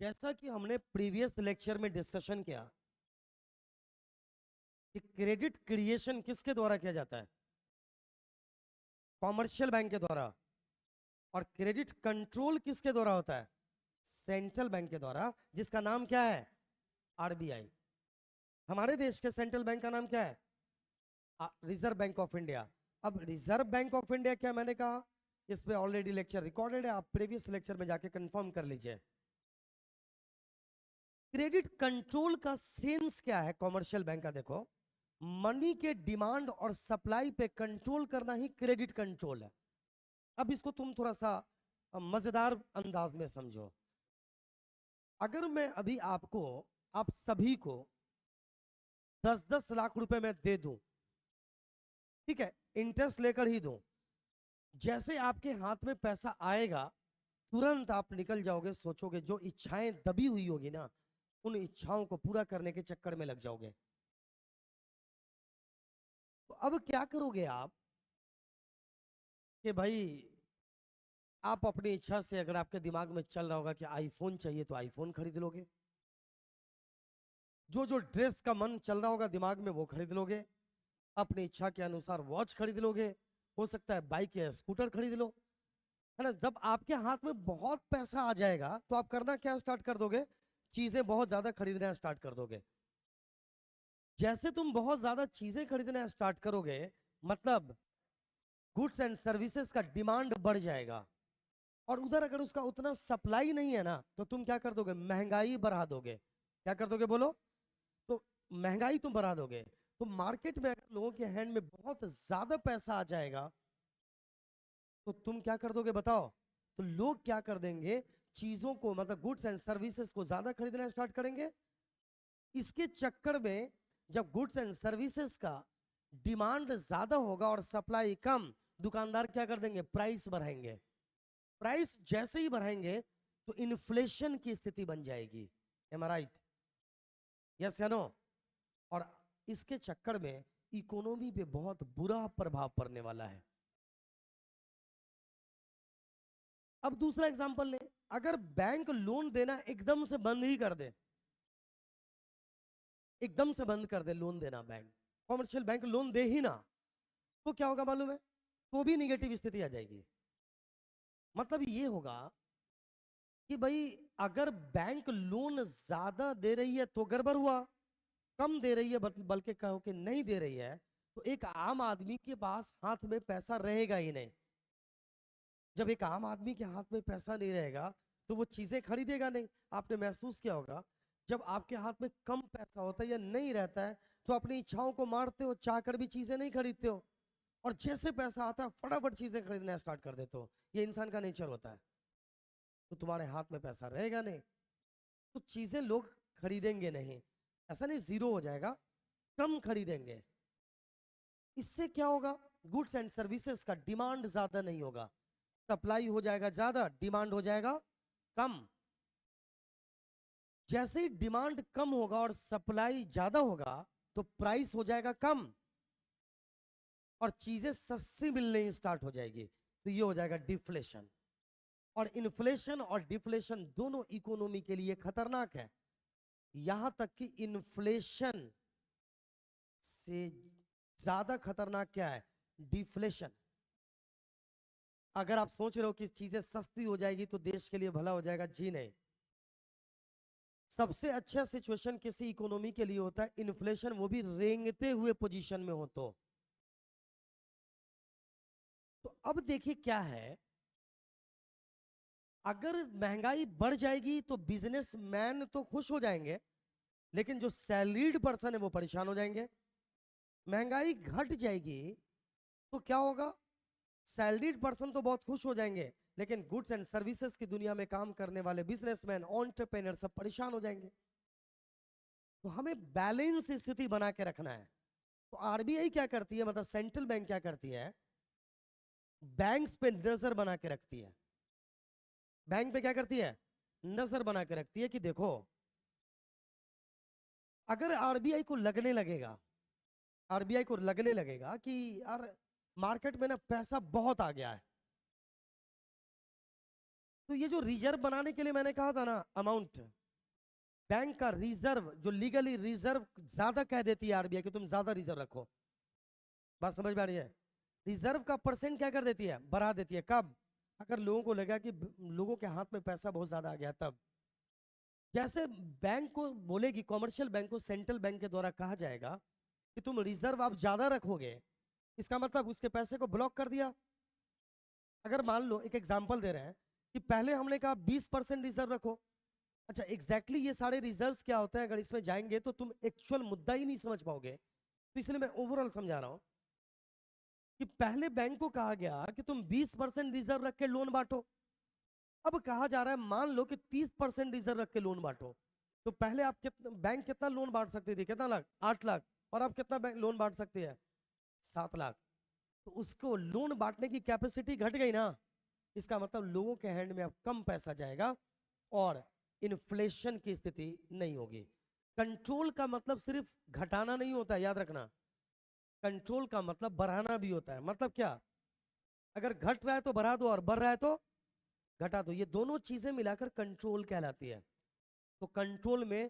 जैसा कि हमने प्रीवियस लेक्चर में डिस्कशन किया कि क्रेडिट क्रिएशन किसके द्वारा किया जाता है? कॉमर्शियल बैंक के द्वारा। और क्रेडिट कंट्रोल किसके द्वारा होता है? सेंट्रल बैंक के द्वारा, जिसका नाम क्या है? आरबीआई। हमारे देश के सेंट्रल बैंक का नाम क्या है? Reserve bank of India. अब रिजर्व बैंक ऑफ इंडिया क्या मैंने कहा, इस पे ऑलरेडी लेक्चर रिकॉर्डेड है, आप प्रीवियस लेक्चर में जाके कंफर्म कर लीजिए। क्रेडिट कंट्रोल का सेंस क्या है कॉमर्शियल बैंक का? देखो, मनी के डिमांड और सप्लाई पे कंट्रोल करना ही क्रेडिट कंट्रोल है। अब इसको तुम थोड़ा सा मजेदार अंदाज में समझो। अगर मैं अभी आपको, आप सभी को 10-10 लाख रुपए में दे दूं, ठीक है, इंटरेस्ट लेकर ही दूं, जैसे आपके हाथ में पैसा आएगा तुरंत आप निकल जाओगे, सोचोगे, जो इच्छाएं दबी हुई होगी ना, उन इच्छाओं को पूरा करने के चक्कर में लग जाओगे। तो अब क्या करोगे आप कि भाई, आप अपनी इच्छा से, अगर आपके दिमाग में चल रहा होगा कि आईफोन चाहिए तो आईफोन खरीद लोगे, जो जो ड्रेस का मन चल रहा होगा दिमाग में वो खरीद लोगे, अपनी इच्छा के अनुसार वॉच खरीद लोगे, हो सकता है बाइक या स्कूटर खरीद लो, है ना। जब आपके हाथ में बहुत पैसा आ जाएगा तो आप करना क्या स्टार्ट कर दोगे? चीजें बहुत ज्यादा खरीदना स्टार्ट कर दोगे। जैसे तुम बहुत ज्यादा चीजें खरीदना स्टार्ट करोगे, मतलब गुड्स एंड सर्विसेज का डिमांड बढ़ जाएगा, और उधर अगर उसका उतना सप्लाई नहीं है ना, तो तुम क्या कर दोगे? महंगाई बढ़ा दोगे। क्या कर दोगे बोलो? तो महंगाई तुम बढ़ा दोगे। तो मार्केट में अगर लोगों के हैंड में बहुत ज्यादा पैसा आ जाएगा तो तुम क्या कर दोगे बताओ? तो लोग क्या कर देंगे? चीजों को, मतलब गुड्स एंड सर्विसेज को ज्यादा खरीदना स्टार्ट करेंगे। इसके चक्कर में जब गुड्स एंड सर्विसेज का डिमांड ज्यादा होगा और सप्लाई कम, दुकानदार क्या कर देंगे? प्राइस बढ़ाएंगे। प्राइस जैसे ही बढ़ाएंगे तो इन्फ्लेशन की स्थिति बन जाएगी। एम आई राइट? यस या नो? और इसके चक्कर में इकोनॉमी पे बहुत बुरा प्रभाव पड़ने वाला है। अब दूसरा एग्जांपल ले, अगर बैंक लोन देना एकदम से बंद ही कर दे, एकदम से बंद कर दे लोन देना, बैंक, कॉमर्शियल बैंक लोन दे ही ना, तो क्या होगा मालूम है? तो भी निगेटिव स्थिति आ जाएगी। मतलब ये होगा कि भाई, अगर बैंक लोन ज्यादा दे रही है तो गड़बड़ हुआ, कम दे रही है बल्कि कहो कि नहीं दे रही है, तो एक आम आदमी के पास हाथ में पैसा रहेगा ही नहीं। जब एक आम आदमी के हाथ में पैसा नहीं रहेगा तो वो चीजें खरीदेगा नहीं। आपने महसूस किया होगा, जब आपके हाथ में कम पैसा होता है या नहीं रहता है तो अपनी इच्छाओं को मारते हो, चाहकर भी चीजें नहीं खरीदते हो, और जैसे पैसा आता है फटाफट चीजें खरीदना स्टार्ट कर देते हो। ये इंसान का नेचर होता है। तो तुम्हारे हाथ में पैसा रहेगा नहीं तो चीजें लोग खरीदेंगे नहीं। ऐसा नहीं जीरो हो जाएगा, कम खरीदेंगे। इससे क्या होगा? गुड्स एंड सर्विसेज का डिमांड ज्यादा नहीं होगा, सप्लाई हो जाएगा ज्यादा, डिमांड हो जाएगा कम। जैसे ही डिमांड कम होगा और सप्लाई ज्यादा होगा तो प्राइस हो जाएगा कम और चीजें सस्ती मिलने स्टार्ट हो जाएगी। तो ये हो जाएगा डिफ्लेशन। और इन्फ्लेशन और डिफ्लेशन दोनों इकोनॉमी के लिए खतरनाक है। यहां तक कि इन्फ्लेशन से ज्यादा खतरनाक क्या है? डिफ्लेशन। अगर आप सोच रहे हो कि चीजें सस्ती हो जाएगी तो देश के लिए भला हो जाएगा, जी नहीं। सबसे अच्छा सिचुएशन किसी इकोनॉमी के लिए होता है इन्फ्लेशन, वो भी रेंगते हुए पोजीशन में हो तो अब देखिए क्या है, अगर महंगाई बढ़ जाएगी तो बिजनेसमैन तो खुश हो जाएंगे, लेकिन जो सैलरीड पर्सन है वो परेशान हो जाएंगे। महंगाई घट जाएगी तो क्या होगा? सैलरीड पर्सन तो बहुत खुश हो जाएंगे, लेकिन गुड्स एंड सर्विसेज की दुनिया में काम करने वाले बिजनेसमैन, एंटरप्रेन्योर सब परेशान हो जाएंगे। तो हमें बैलेंस स्थिति बना के रखना है। तो आरबीआई क्या करती है, मतलब सेंट्रल बैंक क्या करती है? बैंक्स पे नजर बना के रखती है। बैंक पे क्या करती है? नजर बना के रखती है कि देखो, अगर आरबीआई को लगने लगेगा, आरबीआई को लगने लगेगा कि यार मार्केट में ना पैसा बहुत आ गया है, तो ये जो रिजर्व बनाने के लिए मैंने कहा था ना अमाउंट, बैंक का रिजर्व जो लीगली रिजर्व ज्यादा कह देती है आरबीआई कि तुम ज्यादा रिजर्व रखो, बात समझ में आ रही है? रिजर्व का परसेंट क्या कर देती है, बढ़ा देती है। कब? अगर लोगों को लगा कि लोगों के हाथ में पैसा बहुत ज्यादा आ गया तब। जैसे बैंक को बोलेगी, कॉमर्शियल बैंक को सेंट्रल बैंक के द्वारा कहा जाएगा कि तुम रिजर्व आप ज्यादा रखोगे, इसका मतलब उसके पैसे को ब्लॉक कर दिया। अगर मान लो एक एग्जांपल दे रहे हैं कि पहले हमने कहा 20% रिजर्व रखो। अच्छा एग्जैक्टली ये सारे रिजर्व्स क्या होते हैं, अगर इसमें जाएंगे तो तुम एक्चुअल मुद्दा ही नहीं समझ पाओगे, तो इसलिए मैं ओवरऑल समझा रहा हूं कि पहले बैंक को कहा गया कि तुम 20% रिजर्व रख के लोन बांटो। अब कहा जा रहा है मान लो कि 30% रिजर्व रख के लोन बांटो। तो पहले आप बैंक कितना लोन बांट सकती थी, कितना लाख, 8 लाख, और आप कितना बैंक लोन बांट सकती है, 7 लाख। तो उसको लोन बांटने की कैपेसिटी घट गई ना, इसका मतलब लोगों के हैंड में अब कम पैसा जाएगा और इन्फ्लेशन की स्थिति नहीं होगी। कंट्रोल का मतलब सिर्फ घटाना नहीं होता है, याद रखना। कंट्रोल का मतलब बढ़ाना भी होता है। मतलब क्या, अगर घट रहा है तो बढ़ा दो और बढ़ रहा है तो घटा दो, ये दोनों चीजें मिलाकर कंट्रोल कहलाती है। तो कंट्रोल में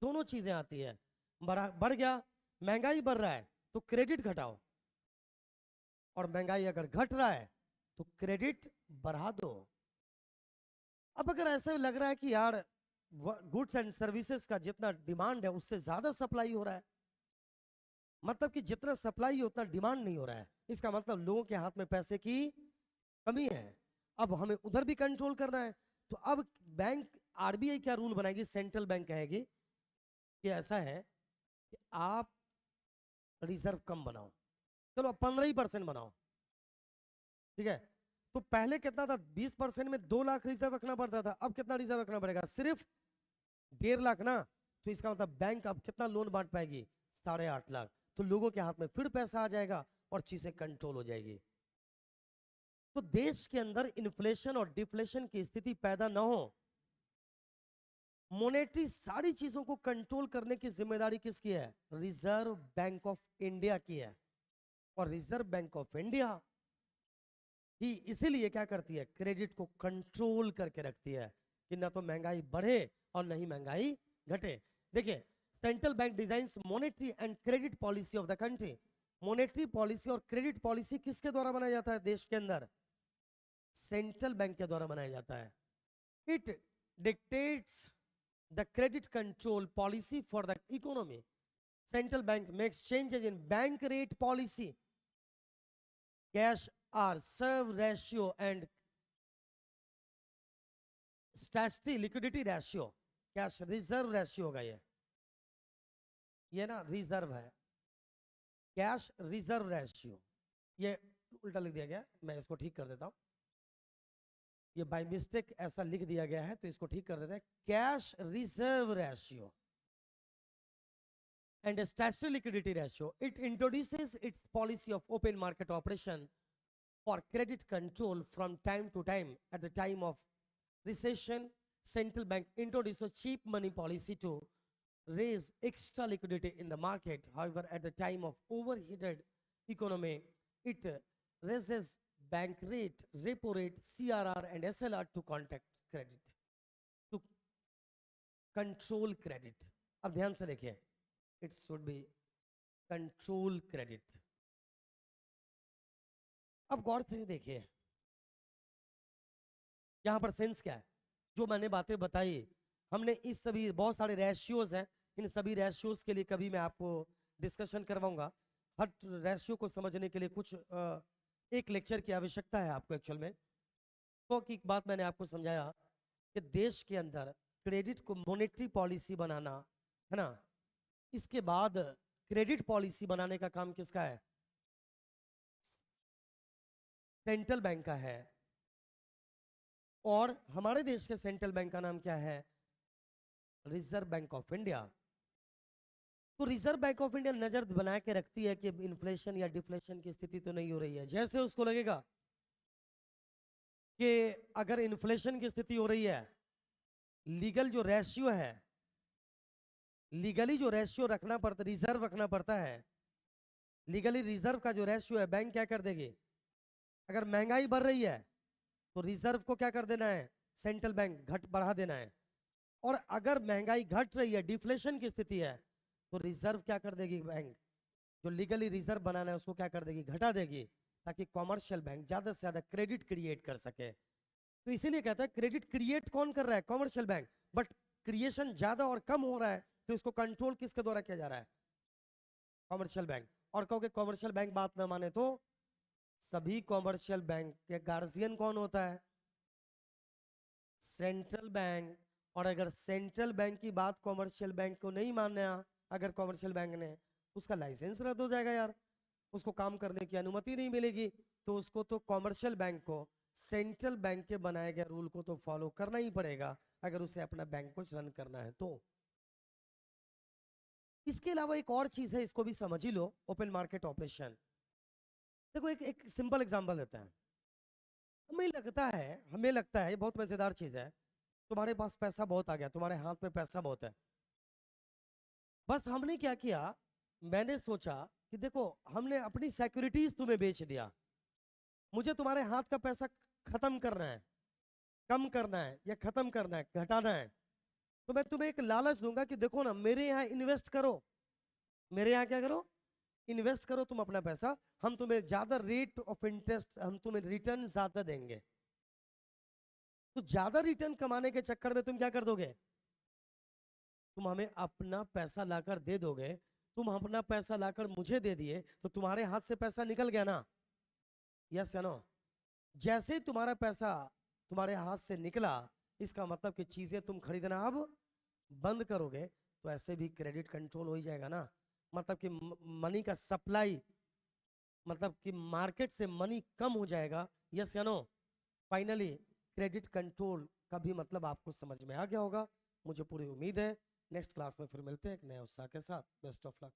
दोनों चीजें आती है। बढ़ गया, महंगाई बढ़ रहा है तो क्रेडिट घटाओ, और महंगाई अगर घट रहा है तो क्रेडिट बढ़ा दो। अब अगर ऐसा लग रहा है कि यार गुड्स एंड सर्विसेज का जितना डिमांड है उससे ज्यादा सप्लाई हो रहा है, मतलब कि जितना सप्लाई है उतना डिमांड नहीं हो रहा है, इसका मतलब लोगों के हाथ में पैसे की कमी है। अब हमें उधर भी कंट्रोल करना है। तो अब बैंक, आरबीआई क्या रूल बनाएगी, सेंट्रल बैंक कहेगी कि ऐसा है कि आप रिजर्व कम बनाओ, चलो 15% बनाओ, ठीक है। तो पहले कितना था, 20% में 2 लाख रिजर्व रखना पड़ता था, अब कितना रिजर्व रखना पड़ेगा, सिर्फ 1.5 लाख ना। तो इसका मतलब बैंक अब कितना लोन बांट पाएगी, 8.5 लाख। तो लोगों के हाथ में फिर पैसा आ जाएगा और चीजें कंट्रोल हो जाएगी। तो देश के अंदर इन्फ्लेशन और डिफ्लेशन की स्थिति पैदा ना हो, मॉनेटरी सारी चीजों को कंट्रोल करने की जिम्मेदारी किसकी है, रिजर्व बैंक ऑफ इंडिया की है। और रिजर्व बैंक ऑफ इंडिया ही इसीलिए क्या करती है, क्रेडिट को कंट्रोल करके रखती है कि ना तो महंगाई बढ़े और ना ही महंगाई घटे। देखिए, central bank designs monetary and credit policy of the country. Monetary policy और क्रेडिट पॉलिसी किसके द्वारा बनाया जाता है देश के अंदर, सेंट्रल बैंक के द्वारा बनाया जाता है। It dictates the credit control policy for the economy. Central bank makes changes in bank rate policy, cash reserve ratio and statutory liquidity ratio. Cash reserve ratio होगा ये ना रिजर्व है, cash reserve ratio, ये उल्टा लिख दिया गया, मैं इसको ठीक कर देता हूं। ये बाय मिस्टेक ऐसा लिख दिया गया है तो इसको ठीक कर देते हैं। Cash reserve ratio and a statutory liquidity ratio. It introduces its policy of open market operation for credit control from time to time. At the time of recession, central bank introduced a cheap money policy to raise extra liquidity in the market. However, at the time of overheated economy, it raises bank rate, repo rate, CRR and SLR to contact credit, to control credit. अब ध्यान से देखिए, it should be control credit. अब गौर से देखिए यहां पर sense क्या है, जो मैंने बातें बताई, हमने इस सभी बहुत सारे रेशियोज हैं, इन सभी रेशियोज के लिए कभी मैं आपको डिस्कशन करवाऊंगा। हर रेशियो को समझने के लिए कुछ एक लेक्चर की आवश्यकता है आपको एक्चुअल में। तो एक बात मैंने आपको समझाया कि देश के अंदर क्रेडिट को मॉनेटरी पॉलिसी बनाना है ना, इसके बाद क्रेडिट पॉलिसी बनाने का काम किसका है, सेंट्रल बैंक का है। और हमारे देश के सेंट्रल बैंक का नाम क्या है, रिजर्व बैंक ऑफ इंडिया। तो रिजर्व बैंक ऑफ इंडिया नजर बना के रखती है कि इन्फ्लेशन या डिफ्लेशन की स्थिति तो नहीं हो रही है। जैसे उसको लगेगा कि अगर इन्फ्लेशन की स्थिति हो रही है, लीगल जो रेशियो है, लीगली जो रेशियो रखना पड़ता, रिजर्व रखना पड़ता है, लीगली रिजर्व का जो रेशियो है, बैंक क्या कर देगी, अगर महंगाई बढ़ रही है तो रिजर्व को क्या कर देना है, सेंट्रल बैंक घट बढ़ा देना है। और अगर महंगाई घट रही है, डिफ्लेशन की स्थिति है, तो रिजर्व क्या कर देगी, बैंक जो लीगली रिजर्व बनाना है उसको क्या कर देगी, घटा देगी, ताकि कॉमर्शियल बैंक ज्यादा से ज्यादा क्रेडिट क्रिएट कर सके। तो इसीलिए कहता है क्रेडिट क्रिएट कौन कर रहा है, कॉमर्शियल बैंक, बट क्रिएशन ज्यादा और कम हो रहा है, तो इसको कंट्रोल किसके द्वारा किया जा रहा है, कॉमर्शियल बैंक। और कहोगे कॉमर्शियल बैंक बात ना माने तो सभी कॉमर्शियल बैंक के गार्जियन कौन होता है, सेंट्रल बैंक। और अगर सेंट्रल बैंक की बात कॉमर्शियल बैंक को नहीं मानना, अगर कॉमर्शियल बैंक ने, उसका लाइसेंस रद्द हो जाएगा यार, उसको काम करने की अनुमति नहीं मिलेगी। तो उसको तो कॉमर्शियल बैंक को सेंट्रल बैंक के बनाए गए रूल को तो फॉलो करना ही पड़ेगा अगर उसे अपना बैंक को रन करना है तो। इसके अलावा एक और चीज है, इसको भी समझ ही लो, ओपन मार्केट ऑपरेशन। देखो एक सिंपल एग्जांपल देते हैं। हमें लगता है ये बहुत मजेदार चीज है, तुम्हारे पास पैसा बहुत आ गया, तुम्हारे हाथ में पैसा बहुत है, बस हमने क्या किया, मैंने सोचा कि देखो हमने अपनी सिक्योरिटीज तुम्हें बेच दिया, मुझे तुम्हारे हाथ का पैसा खत्म करना है, कम करना है या खत्म करना है, घटाना है, तो मैं तुम्हें एक लालच दूंगा कि देखो ना मेरे यहाँ इन्वेस्ट करो, मेरे यहाँ क्या करो, इन्वेस्ट करो तुम अपना पैसा, हम तुम्हें ज्यादा रेट ऑफ इंटरेस्ट, हम तुम्हें रिटर्न ज्यादा देंगे। तो ज्यादा रिटर्न कमाने के चक्कर में तुम क्या कर दोगे, तुम हमें अपना पैसा लाकर दे दोगे, तुम अपना पैसा लाकर मुझे दे दिए तो तुम्हारे हाथ से पैसा निकल गया ना, यस या नो। जैसे ही तुम्हारा पैसा तुम्हारे हाथ से निकला, इसका मतलब कि चीजें तुम खरीदना अब बंद करोगे, तो ऐसे भी क्रेडिट कंट्रोल हो ही जाएगा ना। मतलब कि मनी का सप्लाई, मतलब कि मार्केट से मनी कम हो जाएगा, यस या नो। फाइनली क्रेडिट कंट्रोल का भी मतलब आपको समझ में आ गया होगा, मुझे पूरी उम्मीद है। नेक्स्ट क्लास में फिर मिलते हैं एक नए उत्साह के साथ। Best of luck.